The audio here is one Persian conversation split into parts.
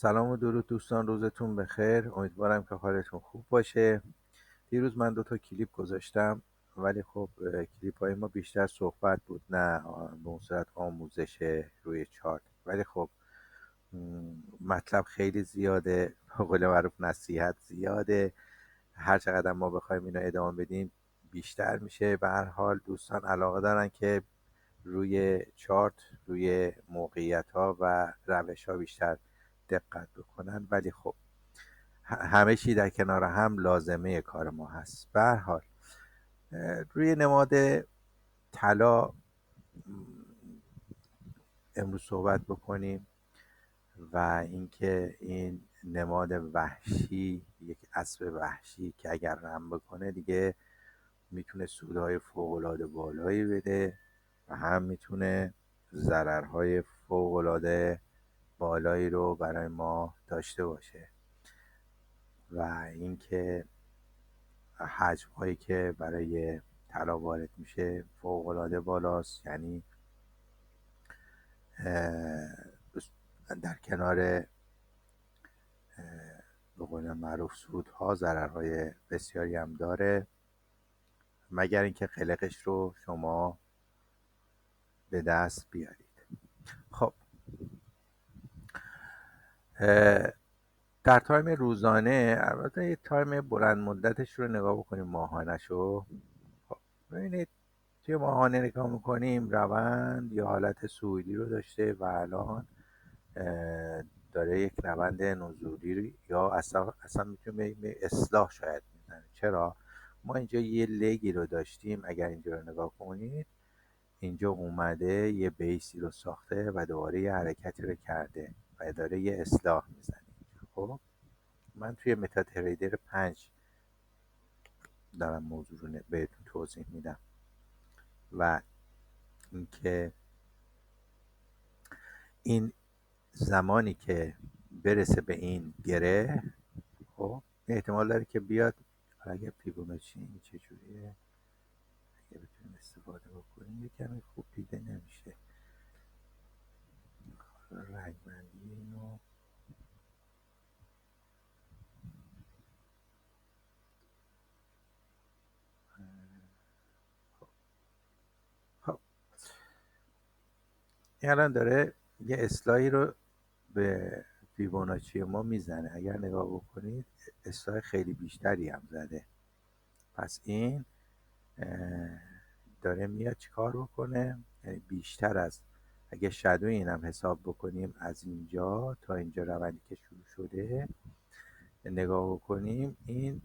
سلام و درود دوستان، روزتون بخیر. امیدوارم که حالتون خوب باشه. دیروز من 2 تا کلیپ گذاشتم، ولی خب کلیپ های ما بیشتر صحبت بود، نه به اون صورت آموزش روی چارت. ولی خب مطلب خیلی زیاده، به قول معروف نصیحت زیاده. هر چقدر ما بخوایم اینو ادامه بدیم بیشتر میشه. به هر حال دوستان علاقه دارن که روی چارت، روی موقعیت ها و روش ها بیشتر دقت بکنن، ولی خب همه چی در کنار هم لازمه کار ما هست. به هر حال روی نماد طلا امروز صحبت بکنیم و اینکه این نماد وحشی، یک اسب وحشی که اگر رم بکنه دیگه میتونه سودهای فوق‌العاده بالایی بده و هم میتونه ضررهای فوق‌العاده بالایی رو برای ما داشته باشه و اینکه حجم هایی که برای طلا وارد میشه فوق‌العاده بالاست. یعنی در کنار به قول معروف سودها ضررهای بسیاری هم داره، مگر اینکه قلقش رو شما به دست بیارید. خب در تایم روزانه، البته یه تایم بلند مدتش رو نگاه بکنیم، ماهانش رو. خب ببینید توی ماهانه نگاه میکنیم روند یا حالت صعودی رو داشته و الان داره یک روند نزولی یا اصلا میتونیم بگیم اصلاح شاید میزنه. چرا؟ ما اینجا یه لگی رو داشتیم، اگر اینجا رو نگاه کنید اینجا اومده یه بیسی رو ساخته و دوباره یه حرکتی رو کرده و داره یه اصلاح میزنه. خب من توی متا تریدر 5 دارم موضوع رو بهتون توضیح میدم و اینکه این زمانی که برسه به این گره، خب احتمال داره که بیاد. اگه فیبوناچی این چجوریه، اگه بتونیم استفاده بکنیم، یه کمی خوب دیده نمیشه رنگبندی اینو. خب این الان داره یه اصلاحی رو به فیبوناچی ما میزنه. اگر نگاه بکنید اصلاح خیلی بیشتری هم زده. پس این داره میاد چیکار بکنه، یعنی بیشتر از، اگه شادو این هم حساب بکنیم از اینجا تا اینجا روندی که شروع شده نگاه بکنیم، این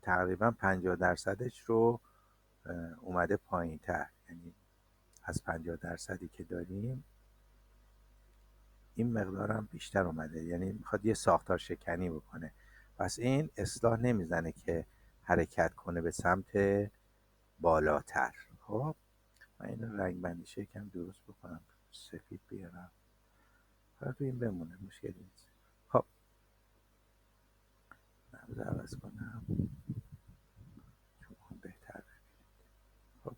تقریبا 50% رو اومده پایین تر. یعنی از 50% که داریم این مقدار هم بیشتر اومده، یعنی میخواد یه ساختار شکنی بکنه. پس این اصلاح نمیزنه که حرکت کنه به سمت بالاتر. خب من این رنگ بندیشه یکم درست بکنم، سفید بیارم، فقط این بمونه، مشکلی نیست. خب نبض عوض کنم چون بهتر ببینید. خب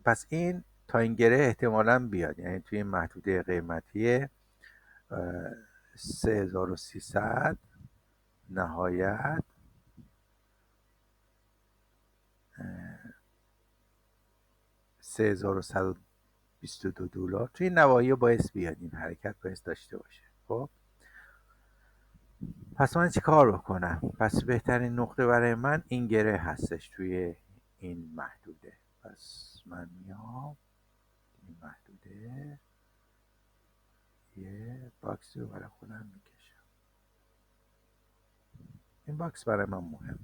پس این تا این گره احتمالا بیاد، یعنی توی این محدوده قیمتی 3300 نهایت 3122 دلار توی این نواحی باعث بیاد، این حرکت باعث داشته باشه. خب پس من چی کار بکنم؟ پس بهترین نقطه برای من این گره هستش توی این محدوده. پس من میام این محدوده یه باکسی رو برای خودم میکشم. این باکس برای من مهمه.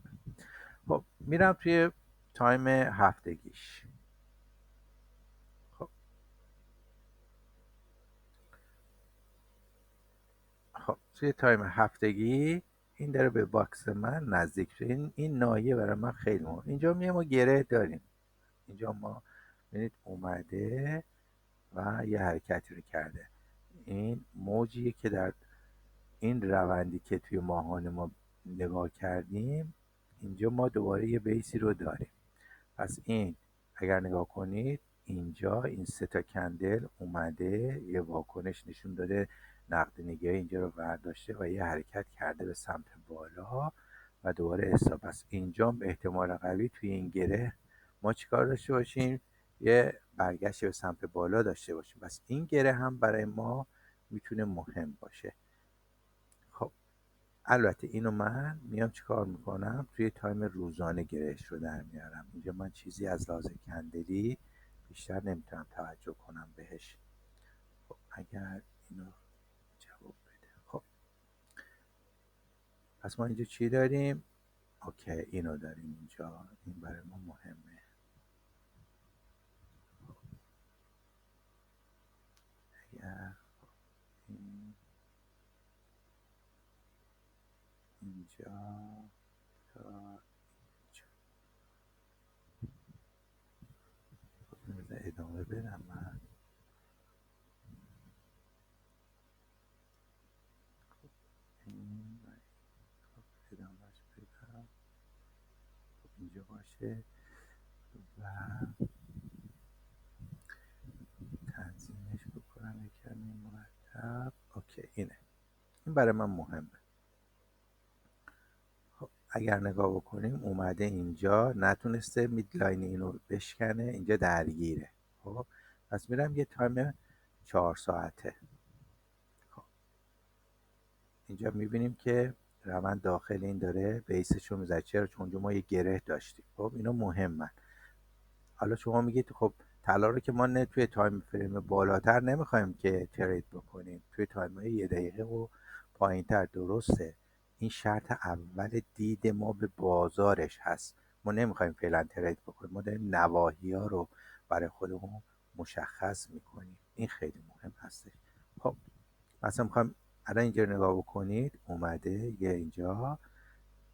خب میرم توی تایم هفتگیش. خب توی تایم هفتگی این داره به باکس من نزدیک شد. این ناحیه برای من خیلی مهم. اینجا ما گره داریم، اینجا ما ببینید اومده و یه حرکتی رو کرده. این موجیه که در این روندی که توی ماهانه ما نگاه کردیم اینجا ما دوباره یه بیسی رو داریم. پس این اگر نگاه کنید اینجا این سه تا کندل اومده یه واکنش نشون داده، نقدینگی اینجا رو برداشته و یه حرکت کرده به سمت بالا و دوباره استاپ. پس اینجا به احتمال قوی توی این گره ما چیکار داشته باشیم؟ یه برگشت به سمت بالا داشته باشیم. پس این گره هم برای ما میتونه مهم باشه. خب البته اینو من میام چیکار میکنم؟ توی تایم روزانه گرهش رو در میارم. اینجا من چیزی از لحاظ کندلی بیشتر نمیتونم توجه کنم بهش. خب اگر اینو جواب بده. خب پس ما اینجا چی داریم؟ اوکی اینو داریم اینجا. این برای ما مهمه. اگر این اینجا تا اینجا. خب ادامه بدم من. این ادامهش بدم. خب اینجا باشه و تنظیمش بکنم یک کمی مرتب. اوکی اینه. این برای من مهمه. خب اگر نگاه بکنیم اومده اینجا نتونسته میدلاین اینو بشکنه، اینجا درگیره. خب پس میرم یه تایم 4 ساعته. خب اینجا میبینیم که روند داخل این داره بیسش رو میزنه. چرا؟ چون اونجا ما یه گره داشتیم. خب اینا مهمن. حالا شما میگید خب طلا رو که ما نه توی تایم فریم بالاتر نمیخوایم که ترید بکنیم، توی تایم های 1 دقیقه و پایین تر. درسته، این شرط اول دید ما به بازارش هست. ما نمیخوایم فعلا ترید بکنیم، ما داریم نواحی ها رو برای خودمون مشخص میکنیم. این خیلی مهم هستش. خب مثلا میخوایم الان اینجا نگاه بکنید، اومده یه اینجا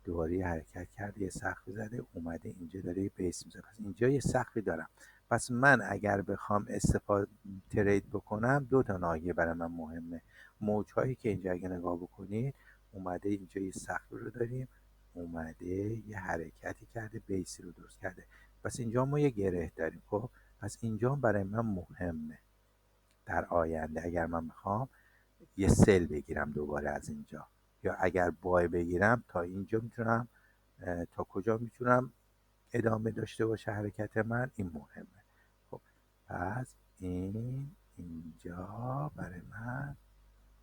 دوباره حرکت کرده، یه سقفی زده، اومده اینجا داره یه بیس میزنه. پس اینجا یه سقفی دارم. پس من اگر بخوام استفاده ترید بکنم، دو تا ناحیه برای من مهمه. موجهایی که اینجا اگه نگاه بکنید اومده اینجا یه سقفی رو داریم، اومده یه حرکتی کرده، بیسی رو درست کرده. پس اینجا ما یه گره داریم. خب پس اینجا برای من مهمه. در آینده اگر من میخوام یه سل بگیرم دوباره از اینجا، یا اگر بای بگیرم تا اینجا میتونم، تا کجا میتونم ادامه داشته باشه حرکت من، این مهمه. خب پس این اینجا برای من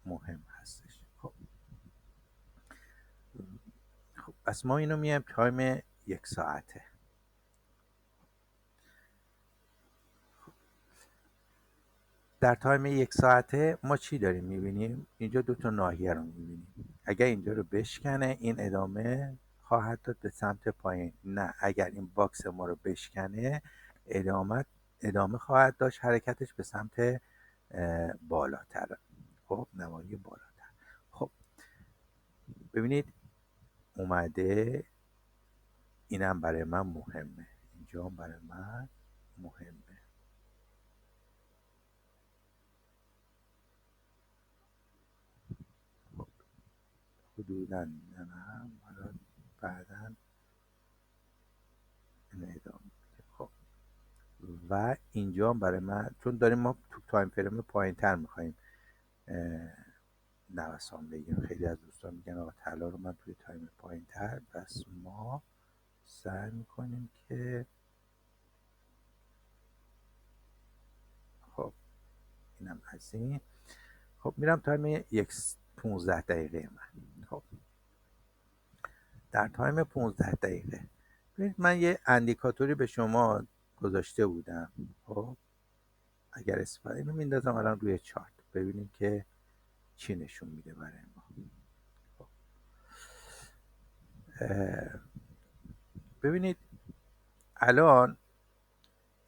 مهم هستش. خب پس ما اینو میایم تایم 1 ساعته. در تایم 1 ساعته ما چی داریم میبینیم؟ اینجا دو تا ناحیه رو میبینیم. اگر اینجا رو بشکنه این ادامه خواهد داد به سمت پایین. نه، اگر این باکس ما رو بشکنه ادامه خواهد داشت حرکتش به سمت بالاتر. خب نواحی بالاتر. خب ببینید اومده، اینم برای من مهمه. اینجا برای من مهمه. خب حدودا میدنم حالا بعدا اینو ادامه میده. خب و اینجا هم برای من، چون داریم ما تو تایم فریم پایین تر میخواییم نوسان بگیریم. خیلی از دوستان میگن آقا طلا رو من توی تایم پایین تر، پس ما سعی میکنیم که خب اینم از این. خب میرم تایم 15 دقیقه من. خب در تایم 15 دقیقه ببینید من یه اندیکاتوری به شما گذاشته بودم. خب اگر استفاده اینو میندازم الان روی چارت ببینیم که چی نشون میده برای ما. خب. ببینید الان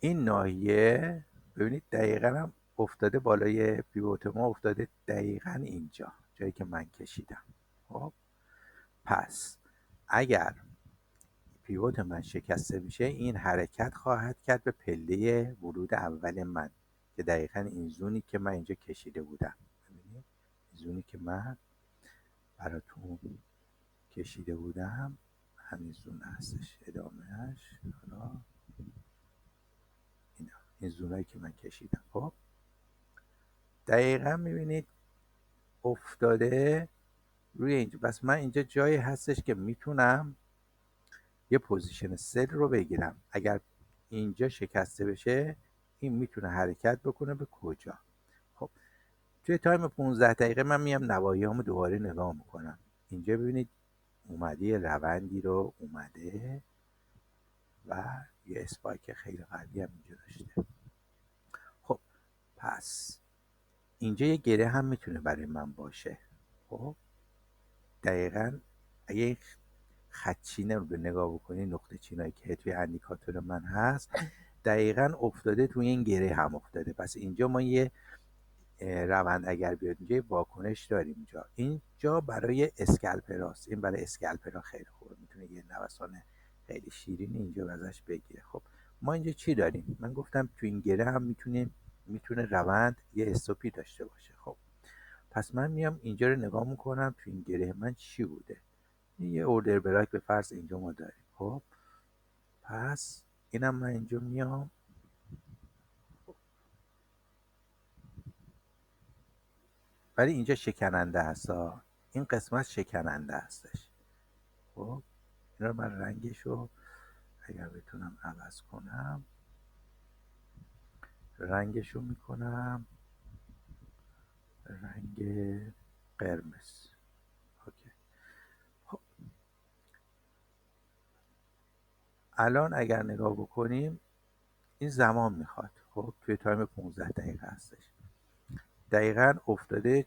این ناحیه، ببینید دقیقا هم افتاده بالای پیوت ما، افتاده دقیقا اینجا جایی که من کشیدم. خب پس اگر پیوت من شکسته میشه این حرکت خواهد کرد به پله ورود اول من که دقیقا این زونی که من اینجا کشیده بودم. ببینید زونی که من براتون کشیده بودم همین زون هستش. ادامهش حالا اینا. این زونایی که من کشیدم. خب دقیقا میبینید افتاده روی اینجا. پس من اینجا جایی هستش که میتونم یه پوزیشن سل رو بگیرم. اگر اینجا شکسته بشه این میتونه حرکت بکنه به کجا. خب توی تایم 15 دقیقه من میام نوایی‌هامو دوباره نگاه میکنم. اینجا ببینید اومده یه روندی رو اومده و یه اسپایک خیلی قوی هم اینجا داشته. خب پس اینجا یه گره هم میتونه برای من باشه. خب دقیقا اگه این خطچینه رو به نگاه بکنی، نقطه چینایی که توی اندیکاتور من هست دقیقا افتاده توی این گره هم افتاده. پس اینجا ما یه روند اگر بیاد اینجا واکنش داریم. اینجا برای اسکلپراست، این برای اسکلپرا خیلی خوبه، میتونه یه نوسان خیلی شیرین اینجا ازش بگیره. خب ما اینجا چی داریم؟ من گفتم تو این گره هم میتونه روند یه استوپی داشته باشه. خب پس من میام اینجا رو نگاه میکنم تو این گره من چی بوده. یه اوردر برایت به فرض اینجا ما داریم. خب پس اینم من اینجا میام، ولی اینجا شکننده هست این قسمت شکننده هستش. خب این رو من رنگشو اگر بتونم عوض کنم، رنگشو میکنم رنگ قرمز. اوکی. خب الان اگر نگاه بکنیم این زمان میخواد. خب توی تایم 15 دقیقه هستش. دقیقا افتاده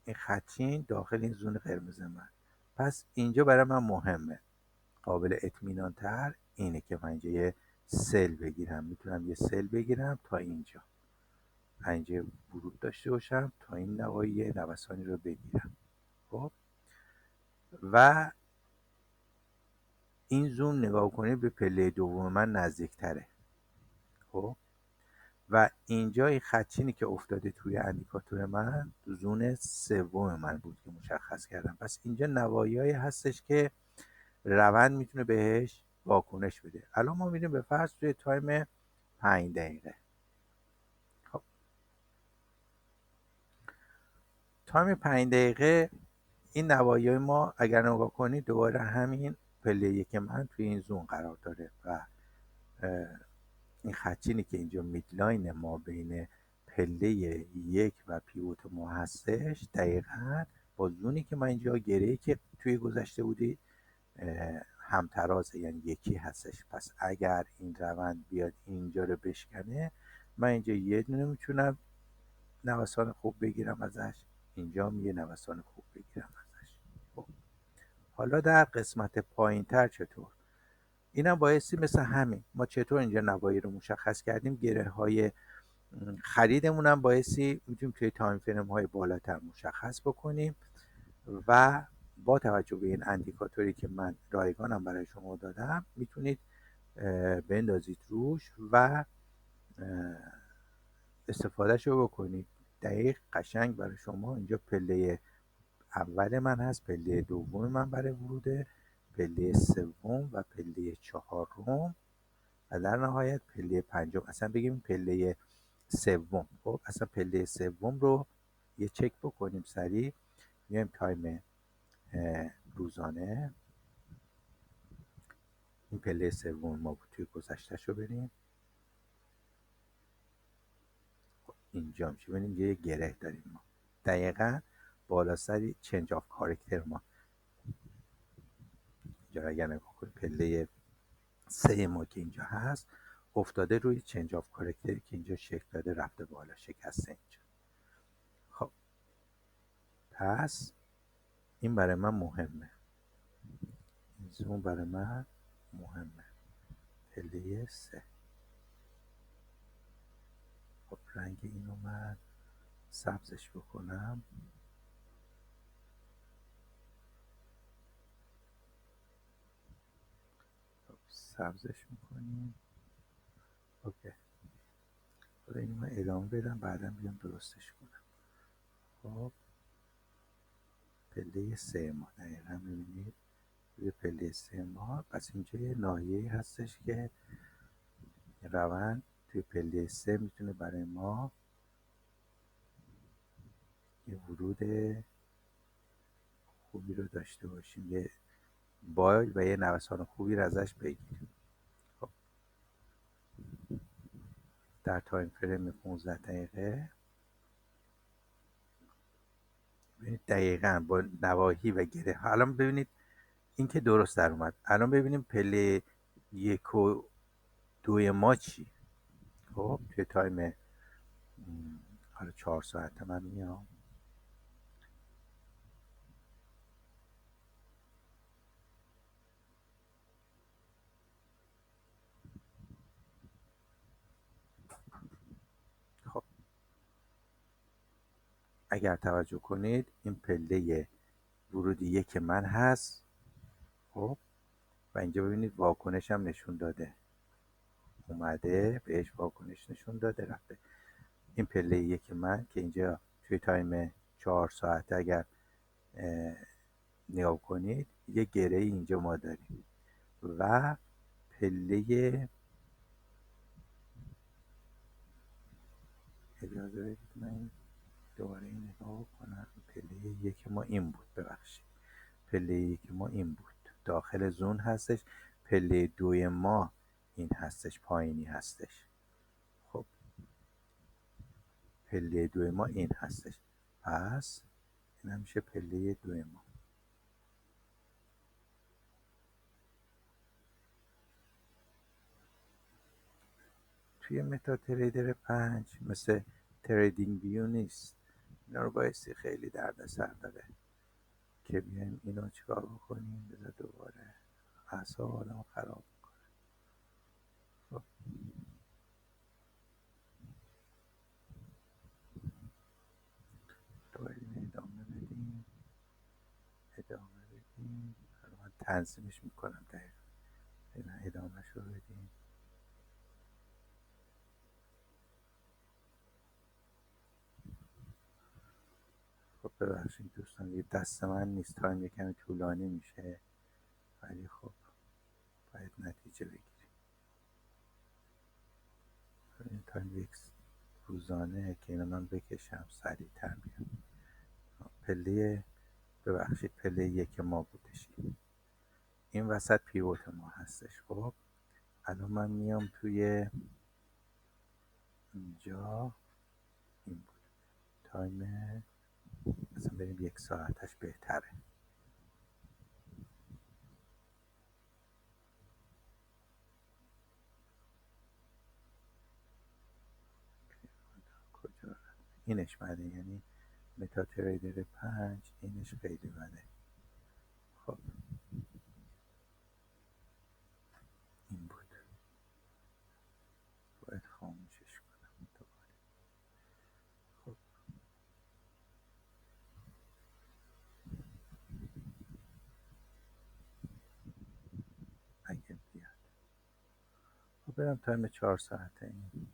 این خطین داخل این زون قرمز من. پس اینجا برای من مهمه، قابل اطمینان تر اینه که من اینجا یه سل بگیرم. میتونم یه سل بگیرم تا اینجا ورود داشته باشم، تا این نوایی نوسانی رو بگیرم. خب و این زون نگاه کنید به پله دوم من نزدیک تره. خب و اینجا این خدچینی که افتاده توی اندیکاتور من زون سوم من بود که مشخص کردم. پس اینجا نوایی‌هایی هستش که روند میتونه بهش واکنش بده. الان ما میریم به فرض توی تایم 5 دقیقه. خب تایم 5 دقیقه این نوایی ما اگر نگاه کنید دوباره همین پله یک من توی این زون قرار داره و این خدچینی که اینجا میدلاین ما بین پله یک و پیوت ما هستش دقیقا با زونی که من اینجا گره‌ای که توی گذشته بودی همترازه، یعنی یکی هستش. پس اگر این روند بیاد اینجا رو بشکنه من اینجا یه دونه میتونم نوسان خوب بگیرم ازش، اینجا هم یه نوسان خوب بگیرم ازش. خب حالا در قسمت پایین تر چطور؟ اینم بایستی مثل همین ما چطور اینجا نوایی رو مشخص کردیم، گره های خریدمون هم بایستی میتونیم توی تایم فریم های بالاتر مشخص بکنیم و با توجه به این اندیکاتوری که من رایگانم برای شما دادم میتونید بندازید روش و استفادهش رو بکنید. دقیق قشنگ برای شما اینجا پله اول من هست، پله دوم من برای وروده، پله سوم و پله چهارم و در نهایت پله پنجم. اصلا بگیم پله سوم. خب اصلا پله سوم رو یه چک بکنیم سریع. میایم تایم روزانه، این پله سوم ما بود توی گذشتهش رو بریم. خب اینجا میشه ببینیم یه گره داریم ما دقیقا بالا سری چنج آف کارکتر ما. اینجا اگر نگاه کنیم پله سه ما که اینجا هست افتاده روی چنج آف کارکتری که اینجا شکل داده رفته بالا، شکسته اینجا. خب پس این برای من مهمه، این زون برای من مهمه، پله سه. خب رنگ اینو من سبزش بکنم. خب سبزش میکنیم. اوکی. حالا اینو من ادامه بدم بعدا بیام درستش کنم. خب پله سه ما دقیقا میبینید روی پله سه ما. پس اینجا یه ناحیه‌ای هستش که روند توی پله 3 میتونه برای ما یه ورود خوبی رو داشته باشیم، یه بای و یه نوسان خوبی رو ازش بگیریم. خب در تایم فریم 15 دقیقه ببینید دقیقاً با نواحی و گره، الان ببینید این که درست در اومد. الان ببینیم پله 1 و 2 ما چی. خب توی تایم حالا 4 ساعته من میام. خب اگر توجه کنید این پله ورود 1 من هست. خب و اینجا ببینید واکنش هم نشون داده، اومده بهش واکنش نشون داده رفته. این پله 1 من که اینجا توی تایم 4 ساعته اگر نگاه کنید یه گره اینجا ما داریم و پله، اجازه بدید من دوباره این نگاه کنم. پله 1 ما این بود، ببخشید پله 1 ما این بود، داخل زون هستش. پله 2 ما این هستش، پایینی هستش. خب پله 2 ما این هستش، پس این هم میشه پله 2 ما. توی متا تریدر 5 مثل تریدینگ ویو نیست، اینا رو بایستی خیلی درد سر داره که بیایم اینو چیکار بکنیم. بذار دوباره اعصاب آدم خراب میکنه. خب دوباره این ادامه بدیم، ادامه بدیم. حالا من تنظیمش میکنم دقیقا، اینا ادامهش رو بدیم. خب ببخشید دوستان یه دست من نیست، تایم یه کمی طولانی میشه ولی خب باید نتیجه بگیریم. این تایم یک روزانه که اینو من بکشم سریعتر بیام. پله، ببخشید پله 1 ما بودش، این وسط پیوت ما هستش. خب الان من میام توی اینجا، این بود تایم، مثلا بریم 1 ساعتش بهتره. کجا اینش بده، یعنی متا تریدر 5 اینش خیلی بده. خب این بود، باید خاموشش کنم دوباره. خب اگه بیاد خب برم تایم 4 ساعته، این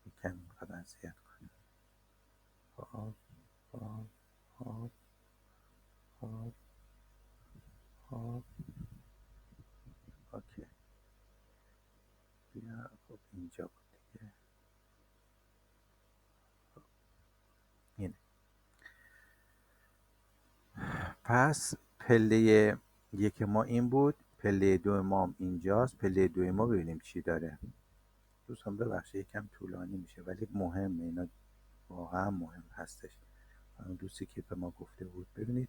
یکم میخواد اذیت کنم. خب خب خب خب خب اوکی بیا. خب اینجا بود دیگه، اینه. پس پله 1 ما این بود، پله 2 ما هم اینجاست. پله 2 ما ببینیم چی داره. دوستان ببخشید یکم طولانی میشه ولی مهمه، اینا واقعا مهم هستش. اون دوستی که به ما گفته بود ببینید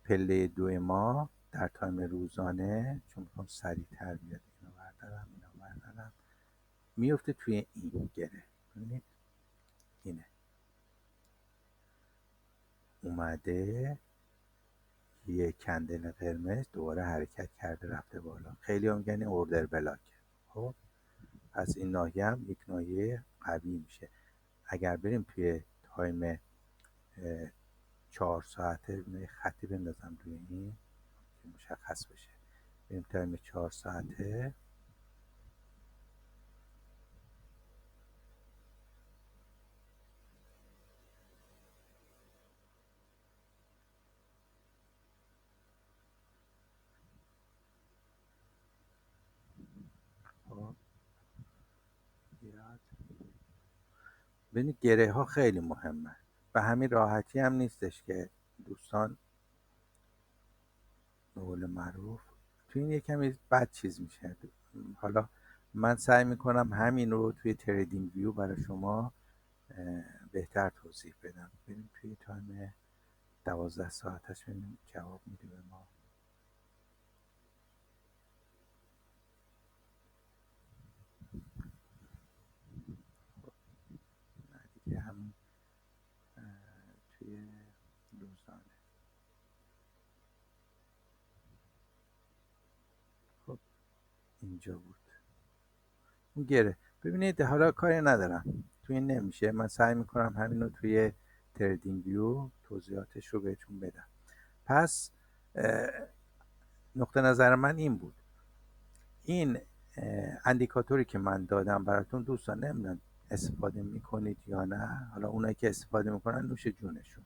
پله 2 ما در تایم روزانه، چون میخوام سریعتر بیاد، اینو بردارم میفته توی این گره. ببینید اینه، اومده یه کندل قرمز دوباره حرکت کرده رفته بالا. خیلی هم میگن اوردر بلاک. خب پس این ناحیه هم یک ناحیه قوی میشه. اگر بریم توی تایم 4 ساعته خطی بندازم روی این که مشخص بشه. بریم تایم 4 ساعته. خب بیاد ببینید گره ها خیلی مهمه و همین راحتی هم نیستش که دوستان به قول معروف تو این کمی بد چیز میشه. حالا من سعی میکنم همین رو توی تریدینگ ویو برای شما بهتر توضیح بدم. بریم توی تایم 12 ساعتش ببینیم جواب میده به ما. دیگه همون توی روزانه. خب اینجا بود اون گره. ببینید حالا کاری ندارم توی این نمیشه، من سعی میکنم همین رو توی تریدینگ ویو توضیحاتش رو بهتون بدم. پس نقطه نظر من این بود. این اندیکاتوری که من دادم براتون دوستان نمیدونم استفاده میکنید یا نه. حالا اونایی که استفاده میکنن نوش جونشون،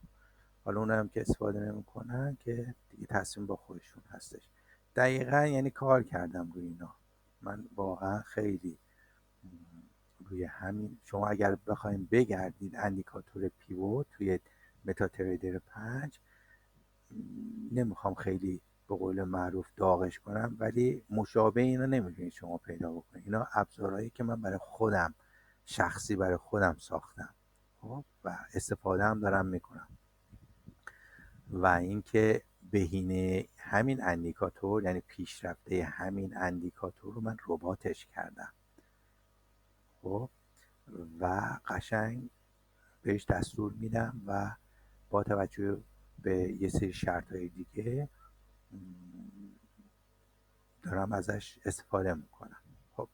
حالا اونایی هم که استفاده نمیکنن که دیگه تصمیم با خودشون هستش. دقیقا یعنی کار کردم روی اینا. من واقعا خیلی روی همین، شما اگر بخواید بگردید اندیکاتور پیوت توی متا تریدر 5، نمیخوام خیلی به قول معروف داغش کنم، ولی مشابه اینا نمیتونید شما پیدا بکنید. اینا ابزارهایی که من برای خودم شخصی برای خودم ساختم، خب و استفاده هم دارم میکنم. و اینکه بهینه همین اندیکاتور، یعنی پیشرفته همین اندیکاتور رو من رباتش کردم، خب و قشنگ بهش دستور میدم و با توجه به یه سری شرطهای دیگه دارم ازش استفاده میکنم. خب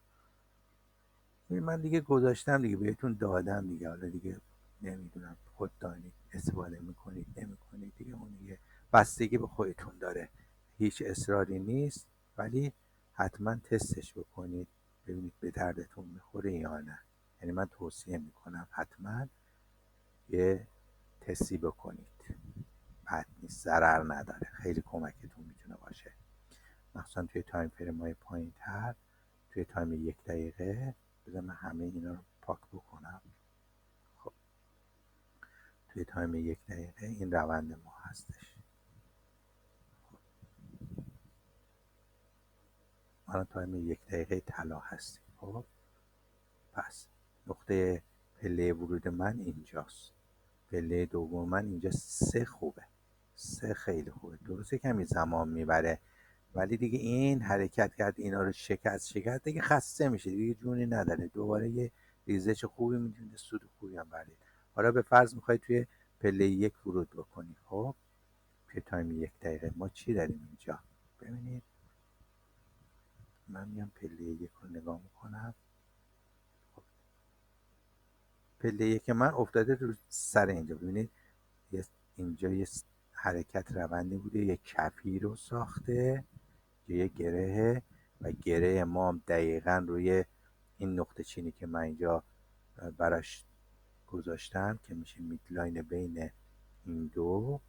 من دیگه گذاشتم دیگه، بهتون دادم دیگه، حالا دیگه نمیدونم خود دانید استفاده میکنید نمیکنید دیگه، اون دیگه بستگی به خودتون داره، هیچ اصراری نیست، ولی حتما تستش بکنید ببینید به دردتون میخوره یا نه. یعنی من توصیه میکنم حتما یه تستی بکنید، بد نیست، ضرر نداره، خیلی کمکتون میتونه باشه، مخصوصا توی تایم فریم های پایین تر. توی تایم 1 دقیقه بذار من همه اینا رو پاک بکنم. خب توی تایم 1 دقیقه این روند ما هستش. خب الان تایم 1 دقیقه طلا هستیم. خب پس نقطه پله ورود من اینجاست، پله دوم من اینجا. 3 خوبه، 3 خیلی خوبه، درسته کمی زمان میبره ولی دیگه این حرکت کرد اینا رو شکست دیگه خسته میشه دیگه، جونی نداره، دوباره یه ریزش خوبی میتونه، سود خوبی هم بردید. حالا به فرض میخوای توی پله 1 ورود بکنی. خب توی تایم 1 دقیقه ما چی داریم اینجا؟ ببینید من میام پله 1 رو نگاه میکنم. خب پله 1 من افتاده رو سر اینجا، ببینید اینجا یه حرکت روندی بوده، یه کفی رو ساخته، یه گره و گره ما هم دقیقا روی این نقطه چینی که من اینجا براش گذاشتم که میشه میدلاین بین این دو،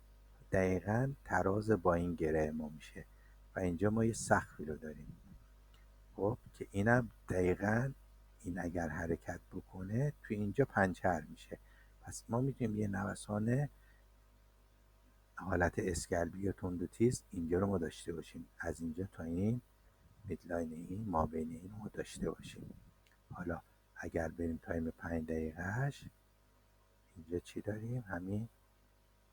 دقیقا تراز با این گره ما میشه و اینجا ما یه سقفی رو داریم. خب که اینم دقیقا این اگر حرکت بکنه تو اینجا پنچر میشه. پس ما میتونیم یه نوسان حالت اسکلبی یا تند و تیز اینجا رو ما داشته باشیم، از اینجا تا این میدلاین این ما بین این رو داشته باشیم. حالا اگر بریم تایم 5 دقیقهش، اینجا چی داریم؟ همین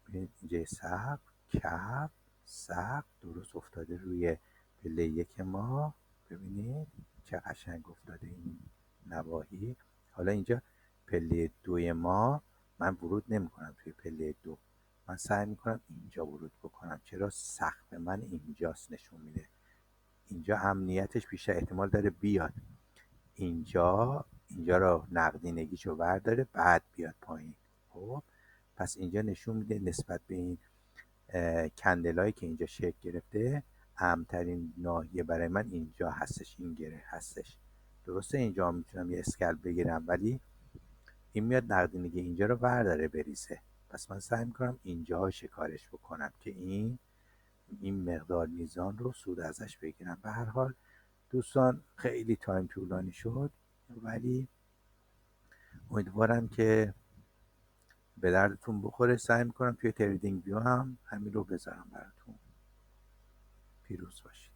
ببینید اینجا سقف، کف، سقف درست افتاده روی پله 1 ما، ببینید چه قشنگ افتاده این نواحی. حالا اینجا پله 2 ما، من ورود نمی کنم توی پله 2، من سعی میکنم اینجا ورود بکنم. چرا؟ سقف من اینجاست، نشون میده اینجا امنیتش بیشتر احتمال داره بیاد اینجا رو نقدینگیشو برداره بعد بیاد پایین. خب پس اینجا نشون میده نسبت به این کندلایی که اینجا شکل گرفته، امن‌ترین ناحیه برای من اینجا هستش، این گره هستش. درسته اینجا میتونم یه اسکلپ بگیرم ولی این میاد نقدینگی اینجا رو برداره بریزه، پس من سعی میکنم اینجا شکارش بکنم که این مقدار میزان رو سود ازش بگیرم. به هر حال دوستان خیلی تایم طولانی شد ولی امیدوارم که به دردتون بخوره. سعی میکنم توی تریدینگ ویو هم همین رو بذارم براتون. پیروز باشید.